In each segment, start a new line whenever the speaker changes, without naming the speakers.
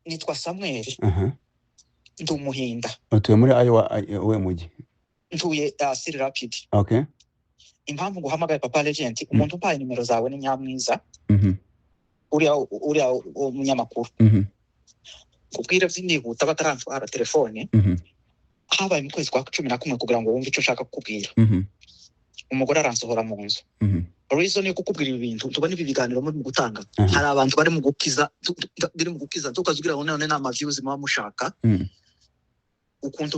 nitwa Samuel ndi umuhinda.
Utuye muri Iowa we mugi?
Ntuye City Rapid.
Okay.
Impamvu nguhamagaye Papa Legend, umuntu umpaye nimero zawe ni Nyamwiza. Uriya umunyamakuru. Kubwira by'inihuta bataramfara telefone. Habaye mu kwezi kwa 11 kugira ngo wumve icyo ushaka kukubwira. Umugore aransohora mu nzu. Reason yo kukubwira ibintu tubone ibi biganiro muri gutanga. Hari abantu bari mu gukiza tukazugira ngo none nama views mwa mushaka. Ukuntu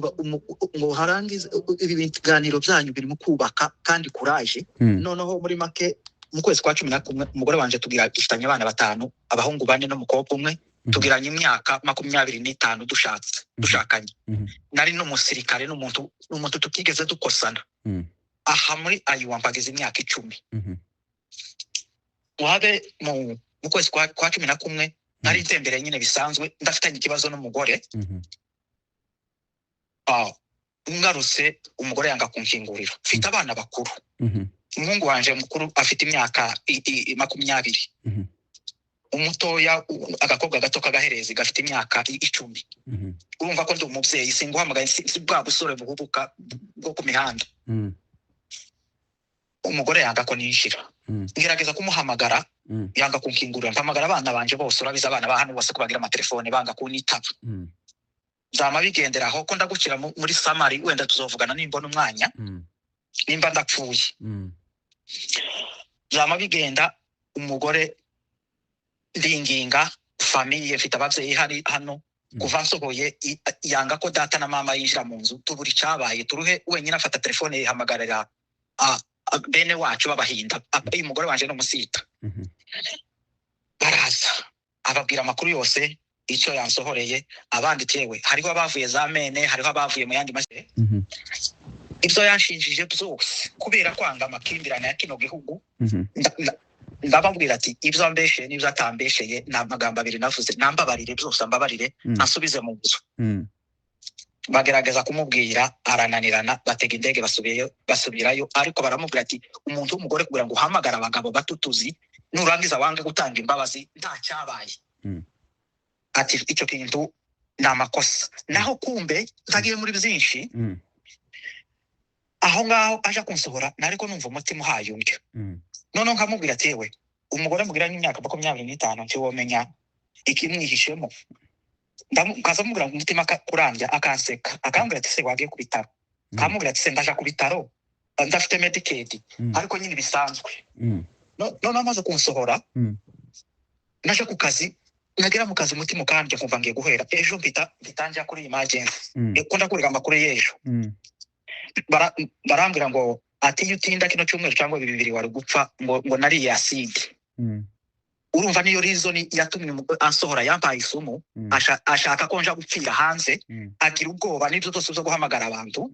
ngo harangiza ibi biganiro byanyu birimo kubaka kandi courage. Noneho muri make mu kwezi kwa 11 umugore wanje tugira dufitanye abana 5, abahungu 4 no mukobwa umwe. Tugiranye imyaka 25 dushakanye. Nari no musirikare n'umuntu tukigeze dukosana. Aha muri Iowa mpageze imyaka 10. Wabe mu kwezi kwa 11 nari ntembere nyine bisanzwe ndafitanye ikibazo n'umugore. Ngaruse umugore yanga kunkingurira. Mfite abana bakuru. Umuhungu wanje mukuru afite imyaka 20. Umutoya agakobwa gato kagaherezi gafite imyaka 10. Urumva ko ndi umubyeyi singuhamagaye si bwa busore buhubuka bwo ku mihanda. Umugore yanga ko ninshira. Ngerageza kumuhamagara yanga kunkingurira. Mpamagara abana banje bose urabiza abana ba hano bose kubagira amatelefone banga kunitaba. Zama bigendera aho ko ndagukira muri Samari wenda tuzovugana nimbona umwanya. Nimba ndapfuye. Zama bigenda umugore ndinginga famille mfite abavyeyi hari hano kuva nsohoye yanga ko data na mama yinjira mu nzu tuburi cabaye turuhe wenyine afata telefone yihamagarira bene wacu babahinda uyu mugore wanje no musita. Baraza ababwira amakuru yose icyo yansohoreye abandi tewe hariho abavuye za mene hariho abavuye mu yandi mashe. Ibyo yanshinjije byose kubera kwanga amakimbirane ya kino gihugu. Ndababwira ati ibyo ambeshe n'ibyo atambesheye n'amagambo abiri navuze nambabarire byose ambabarire asubize mu nzu. Bagerageza kumubwira arananirana batega indege basubirayo ariko baramubwira ati umuntu w'umugore kugira ngo uhamagara abagabo batutuzi nurangiza wange gutanga imbabazi nta cyabaye. Ati icyo kintu namakosa naho kumbe ntagiye muri byinshi. Aho ngaho aje kunsohora nariko numva umutima uhayumbye. None nkamubwira ati yewe umugore mugira n'imyaka 25 cyo womenya ikimwihishemo. Ndamukaza mubwira ngo umutima kurambya akanseka akambwira ati se wagiye ku bitaro. Kamubwira ati se ndaje ku bitaro ndafite Medicaid ariko nyine bisanzwe. None amaze kunsohora naje ku kazi nagera mu kazi umutima ukambye kumva ngiye guhera ejo mpitanja kuri emergency. Ko ndakurira amakuru y'ejo. Barambwira ngo ati yutinda kino cyumweru cyangwa 2 wari gupfa ngo nari acid. Urumva niyo reason yatumye ansohora yampaye isumu ashaka ko nja gupfira hanze agira ubwoba n'ibyo byose byo guhamagara abantu.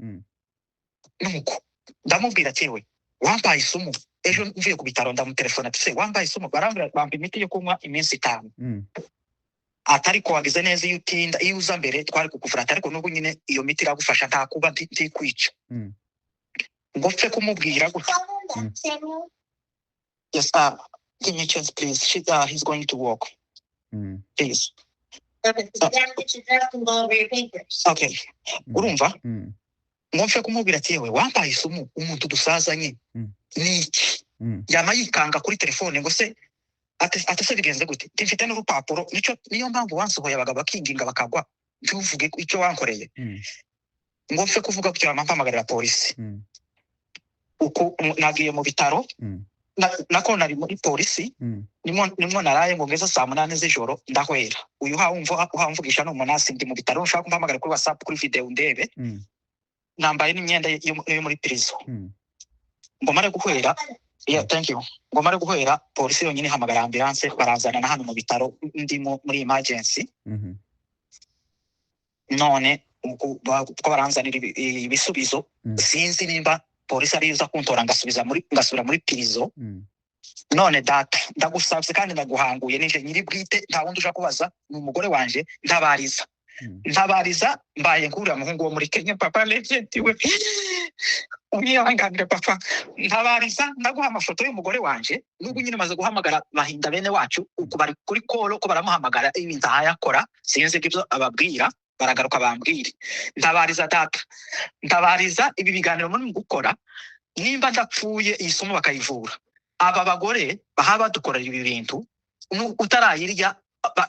Nuko ndamubwira ati we wampaye isumu ejo mvuye ku bitaro ndamutelefona ati se wambaye isumu. Barambwira bampa imiti yo kunywa iminsi 5. Atari ko wagize neza iyo utinda iyo uza mbere twari kukuvura ariko n'ubu nyine iyo miti iragufasha nta kuba ntikwica. Ngo pfe kumubwira gutya. Yes, give me a chance please. He's going to walk. Please. Okay. Urumva? Ngo pfe kumubwira ati yewe wambaye isumu umuntu dusazanye niki. Yama yikanga kuri telefone ngo se atase bigenze gute mfite n'urupapuro niyo mpamvu wansohoye abagabo bakinginga bakagwa ntuvuge icyo wankoreye. Ngo pfe kuvuga ko mpamagarira polisi. Uko nagiye mu bitaro nako nari muri polisi nimwo naraye ngo ngeze saa 8 z'ijoro ndahwera. Uyu uhamvugisha no munasi ndi mu bitaro nshaka kumpamagara kuri WhatsApp kuri video ndebe nambaye n'imyenda yo muri prison. Ngo mare guhwera. Yeah, thank you. Ngo mare guhwera polisi yonyine hamagara ambulance barazana na hano mu bitaro ndimo muri emergency. None uko baranzanira ibisubizo sinzi nimba polisi ariza kuntora ngasubira muri prison. None data ndagusabye kandi ndaguhanguye nije nyiri bwite nta wundi uja kubaza n'umugore wanje ntabariza ntabariza mbaye nkura muhungu wo muri Kenya papa legend we unyihanganire papa ntabariza ndaguha amafoto y'umugore wanje n'ubu nyine maze guhamagara bahinda bene wacu uko bari kuri call ko baramuhamagara ibintu ahayakora sinzi ibyo ababwira baragaruka bambwire ntabariza data ntabariza ibi biganiro muri gukora nimba ndapfuye isomo bakayivura aba bagore bahaba dukorera ibi bintu utarayirya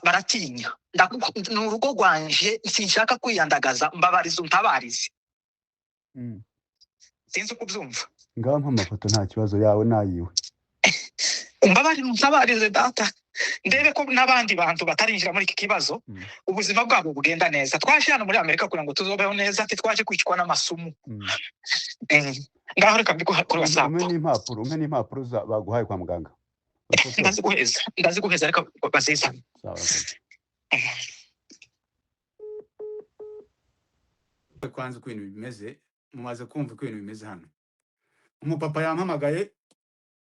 baratinya n'urugo rwanje sinshaka kwiyandagaza mbabariza untabarize sinzi uko byumva
ngaho amafoto nta kibazo yawe nayiwe
umbabarire untabarize data ndebe ko n'abandi bantu batarinjira muri iki kibazo ubuzima bwabo bugenda neza twaje hano muri Amerika kugira ngo tuzobeho neza twaje kwicwa n'amasumu ngaho reka mbikuha kuri WhatsApp
umpe n'impapuro baguhaye kwa muganga
ndaziguheza reka bazizana
kwanza uko ibintu bimeze mumaze kumva uko ibintu bimeze hano umupapa yampamagaye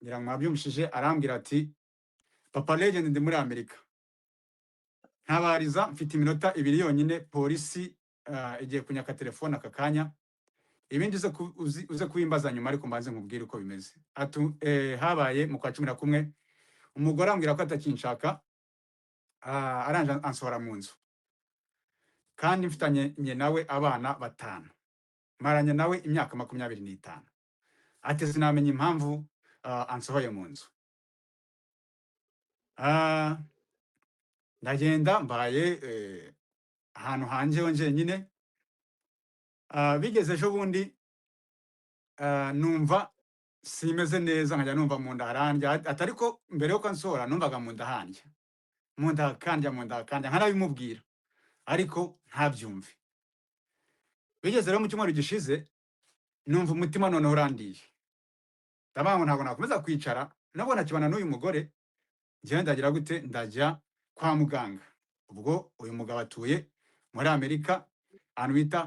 ngira ngo mwabyumvishije arambwira ati papa legend ndi muri Amerika ntabariza mfite iminota 2 yonyine polisi igiye kunyaka telefone aka kanya ibindi uze kubimbaza nyuma ariko mbanze nkubwire uko bimeze habaye mu kwa 11 umugore ambwira ko atakinshaka aranje ansohora mu nzu kandi mfitanye nawe abana 5 maranye nawe imyaka 25 ati sinamenye impamvu ansohoye mu nzu ndagenda mbaye ahantu hanje onje nyine bigeze ejo bundi numva simeze neza nkajya numva mu nda harandya atariko mbere yo kansora numvaga mu nda handya mu nda kandya nkanabimubwira ariko ntabyumve bigeze rero mu cyumweru gishize numva umutima none urandiye ndabango ntabwo nakomeza kwicara nabona kibana n'uyu mugore njye ndagira gute ndajya kwa muganga ubwo uyu mugabo atuye muri Amerika ahantu bita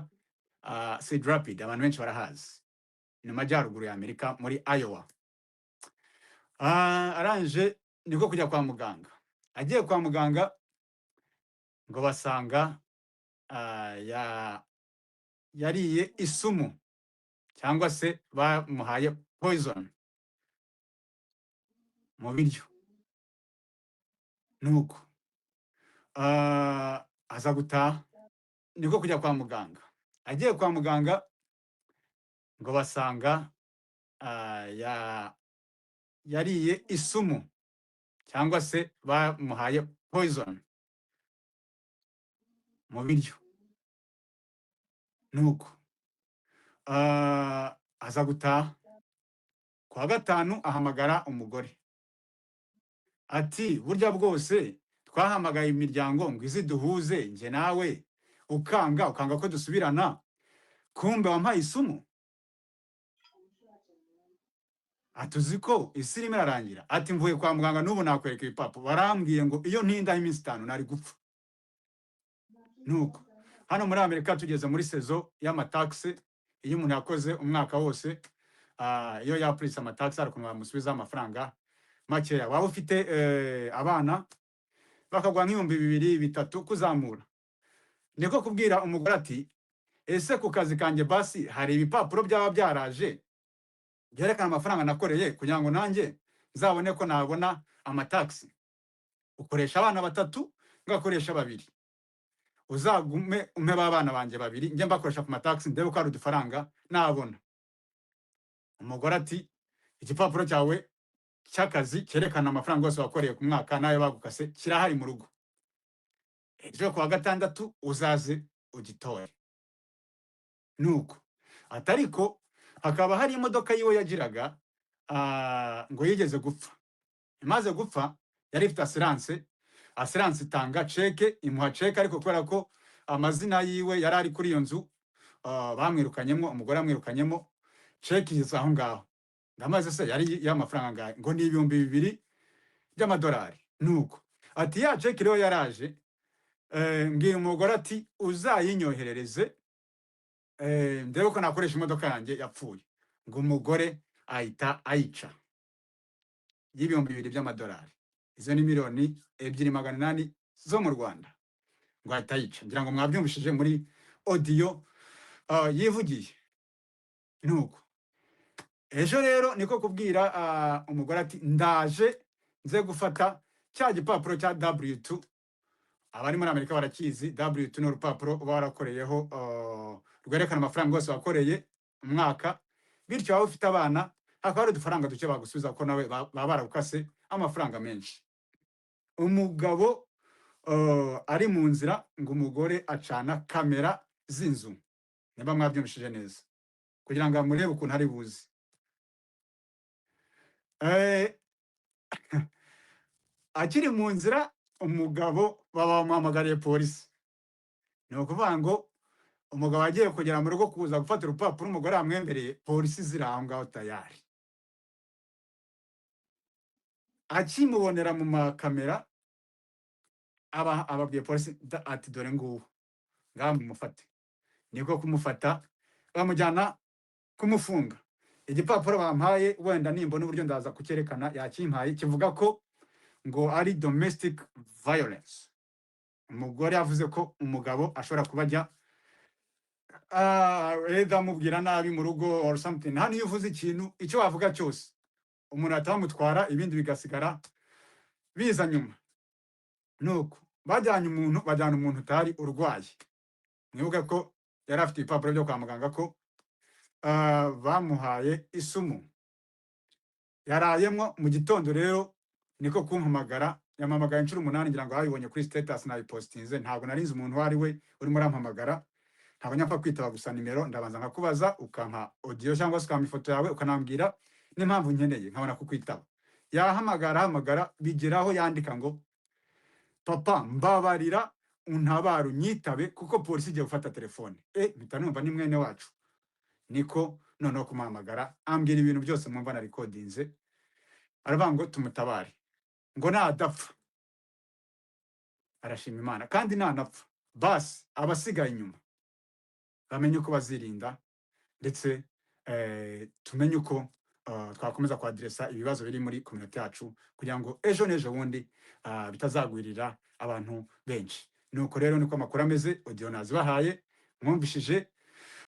Cedar Rapids abantu benshi barahazi ni majyaruguru ya Amerika muri Iowa aranje niko kujya kwa muganga agiye kwa muganga ngo basanga yariye isumu cyangwa se bamuhaye poison mu biryo nuko aza gutaha niko kujya kwa muganga agiye kwa muganga ngo basanga yariye isumu cyangwa se bamuhaye poison mu biryo nuko aza gutaha kwa gatanu ahamagara umugore ati burya bwose twahamagaye imiryango ngo izi duhuze nje nawe ukanga ko dusubirana kumbe wampaye isumu atuzi ko isi irimo irarangira ati mvuye kwa muganga n'ubu nakwereka ibipapu barambwiye ngo iyo ntindaho iminsi 5 nari gupfa nuko hano muri Amerika tugeze muri sezo y'amataxe iyo umuntu yakoze umwaka wose iyo yapurisa amataxe ariko bamusubiza amafaranga makeya waba ufite abana bakagwa nk'ibihumbi 2-3 kuzamura niko kubwira umugore ati ese ku kazi kanjye basi hari ibipapuro byaba byaraje byerekana amafaranga nakoreye kugira ngo nanjye nzabone ko nabona amataxe ukoresha abana 3 ngakoresha 2 uzagume umpe babana banje 2 nje mbakoresha ku mataxe ndebe ko ari udufaranga nabona umugore ati igipapuro cyawe cyakazi cyerekana amafaranga yose wakoreye ku mwaka nayo bagukase kirahari mu rugo ejo kwa gatandatu uzaze ugitore nuko atariko hakaba hari imodoka yiwe yagiraga ngo yigeze gupfa imaze gupfa yari ifite assurance itanga cheke imuha cheke ariko kubera ko amazina yiwe yari ari kuri iyo nzu bamwirukanyemo umugore amwirukanyemo cheke yiza aho ngaho ndamaze se yari y'amafaranga ngo ni $2,000 by'amadolari nuko ati ya cheke rero yaraje mbwira umugore ati uzayinyoherereze ndebe ko nakoresha imodoka yanjye yapfuye ngo umugore ahita ayica $2,000 by'amadolari izo ni $2,800 zo mu Rwanda ngo ahita yica, ngira ngo mwabyumvishije muri audio yivugiye. Nuko ejo rero niko kubwira umugore ati ndaje nze gufata cya gipapuro cya W2. Abari muri Amerika barakizi, W2 ni urupapuro uba warakoreyeho rwerekana amafaranga yose wakoreye umwaka, bityo waba ufite abana hakaba hari udufaranga duke bagusubiza ko nawe baba baragukase amafaranga menshi. Umugabo ari mu nzira ngo umugore acana kamera z'inzu, niba mwabyumvishije neza, kugira ngo amurebe ukuntu ari buzi. Akiri mu nzira umugabo baba bamuhamagariye polisi. Ni ukuvuga ngo umugabo agiye kugera mu rugo kuza gufata urupapuro umugore amwembereye, polisi ziri aho ngaho tayari. Akimubonera mu makamera ababwiye polisi ati dore nguwo ngaho mumufate. Niko kumufata bamujyana kumufunga. Igipapuro bampaye wenda nimbona uburyo ndaza kucyerekana yakimpaye, kivuga ko ngo ari domestic violence. Umugore yavuze ko umugabo ashobora kubajya amubwira nabi mu rugo or something. Hano iyo uvuze ikintu icyo wavuga cyose umuntu atamutwara, ibindi bigasigara biza nyuma. Nuko bajyana umuntu utari urwaye. Mwibuke ko yari afite ibipapuro byo kwa muganga ko bamuhaye isumu yarayemwo. Mu gitondo rero niko kumpamagara, yampamagaye inshuro 8, ngira ngo abibonye kuri status nayipostinze. Ntabwo narinzi umuntu wari we urimo arampamagara, ntabwo nyapfa kwitaba gusa nimero, ndabanza nkakubaza ukampa audio cyangwa se ukampa ifoto yawe ukanambwira n'impamvu nkeneye nkabona kukwitaba. Yahamagara bigeraho yandika ngo papa mbabarira untabara unyitabe kuko polisi igiye gufata telefone. Mpita numva ni mwene wacu. Niko noneho kumuhamagara ambwira ibintu byose mwumva na recordinze, aravuga ngo tumutabare, ngo nadapfa arashima Imana, kandi nanapfa basi abasigaye inyuma bamenye uko bazirinda, ndetse tumenye uko twakomeza kwadresa ibibazo biri muri community yacu kugira ngo ejo n'ejo bundi bitazagwirira abantu benshi. Nuko rero niko amakuru ameze, audio nazibahaye mwumvishije